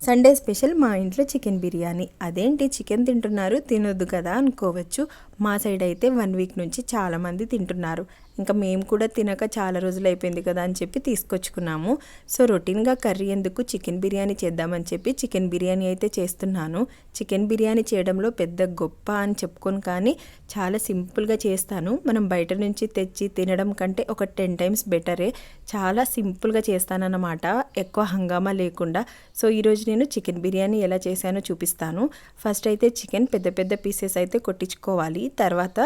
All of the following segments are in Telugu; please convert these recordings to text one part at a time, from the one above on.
సండే స్పెషల్ మా ఇంట్లో చికెన్ బిర్యానీ. అదేంటి చికెన్ తింటున్నారు తినొద్దు కదా అనుకోవచ్చు. మా సైడ్ అయితే 1 వీక్ నుంచి చాలామంది తింటున్నారు. ఇంకా మేము కూడా తినక చాలా రోజులు అయిపోయింది కదా అని చెప్పి తీసుకొచ్చుకున్నాము. సో రొటీన్గా కర్రీ ఎందుకు చికెన్ బిర్యానీ చేద్దామని చెప్పి చికెన్ బిర్యానీ అయితే చేస్తున్నాను. చికెన్ బిర్యానీ చేయడంలో పెద్ద గొప్ప అని చెప్పుకోను, కానీ చాలా సింపుల్గా చేస్తాను. మనం బయట నుంచి తెచ్చి తినడం కంటే ఒక 10 టైమ్స్ బెటరే. చాలా సింపుల్గా చేస్తానన్నమాట, ఎక్కువ హంగామా లేకుండా. సో ఈరోజు నేను చికెన్ బిర్యానీ ఎలా చేశానో చూపిస్తాను. ఫస్ట్ అయితే చికెన్ పెద్ద పెద్ద పీసెస్ అయితే కొట్టించుకోవాలి. తర్వాత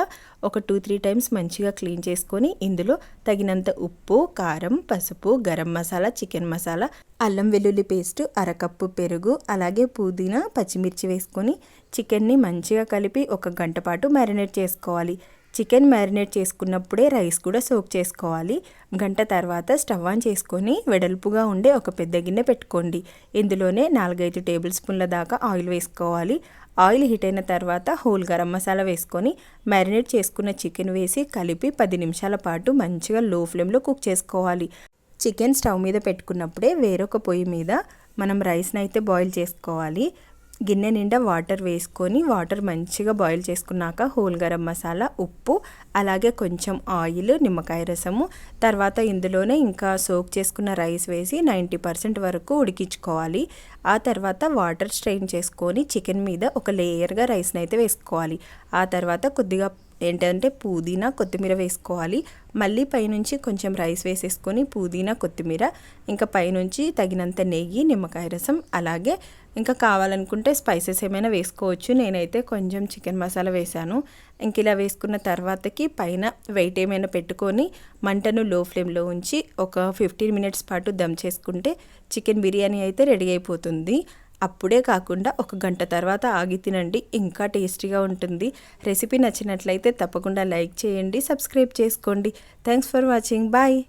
ఒక 2-3 టైమ్స్ మంచిగా క్లీన్ చేసుకొని ఇందులో తగినంత ఉప్పు, కారం, పసుపు, గరం మసాలా, చికెన్ మసాలా, అల్లం వెల్లుల్లి పేస్ట్, అరకప్పు పెరుగు, అలాగే పుదీనా, పచ్చిమిర్చి వేసుకొని చికెన్ని మంచిగా కలిపి 1 గంట పాటు మ్యారినేట్ చేసుకోవాలి. చికెన్ మ్యారినేట్ చేసుకున్నప్పుడే రైస్ కూడా సోక్ చేసుకోవాలి. గంట తర్వాత స్టవ్ ఆన్ చేసుకొని వెడల్పుగా ఉండే ఒక పెద్ద గిన్నె పెట్టుకోండి. ఇందులోనే 4-5 టేబుల్ స్పూన్ల దాకా ఆయిల్ వేసుకోవాలి. ఆయిల్ హీట్ అయిన తర్వాత హోల్ గరం మసాలా వేసుకొని మ్యారినేట్ చేసుకున్న చికెన్ వేసి కలిపి 10 నిమిషాల పాటు మంచిగా లో ఫ్లేమ్లో కుక్ చేసుకోవాలి. చికెన్ స్టవ్ మీద పెట్టుకున్నప్పుడే వేరొక పొయ్యి మీద మనం రైస్ని అయితే బాయిల్ చేసుకోవాలి. గిన్నె నిండా వాటర్ వేసుకొని వాటర్ మంచిగా బాయిల్ చేసుకున్నాక హోల్ గరం మసాలా, ఉప్పు, అలాగే కొంచెం ఆయిల్, నిమ్మకాయ రసము, తర్వాత ఇందులోనే ఇంకా సోక్ చేసుకున్న రైస్ వేసి 90% వరకు ఉడికించుకోవాలి. ఆ తర్వాత వాటర్ స్ట్రెయిన్ చేసుకొని చికెన్ మీద ఒక లేయర్గా రైస్ని అయితే వేసుకోవాలి. ఆ తర్వాత కొద్దిగా ఏంటంటే పుదీనా, కొత్తిమీర వేసుకోవాలి. మళ్ళీ పైనుంచి కొంచెం రైస్ వేసేసుకొని పుదీనా, కొత్తిమీర, ఇంకా పైనుంచి తగినంత నెయ్యి, నిమ్మకాయ రసం, అలాగే ఇంకా కావాలనుకుంటే స్పైసెస్ ఏమైనా వేసుకోవచ్చు. నేనైతే కొంచెం చికెన్ మసాలా వేశాను. ఇంక ఇలా వేసుకున్న తర్వాతకి పైన వెయిట్ ఏమైనా పెట్టుకొని మంటను లో ఫ్లేమ్లో ఉంచి ఒక 15 మినిట్స్ పాటు దమ్ చేసుకుంటే చికెన్ బిర్యానీ అయితే రెడీ అయిపోతుంది. అప్పుడే కాకుండా 1 గంట తర్వాత ఆగి తినండి, ఇంకా టేస్టీగా ఉంటుంది. రెసిపీ నచ్చినట్లయితే తప్పకుండా లైక్ చేయండి, సబ్స్క్రైబ్ చేసుకోండి. Thanks for watching. బాయ్.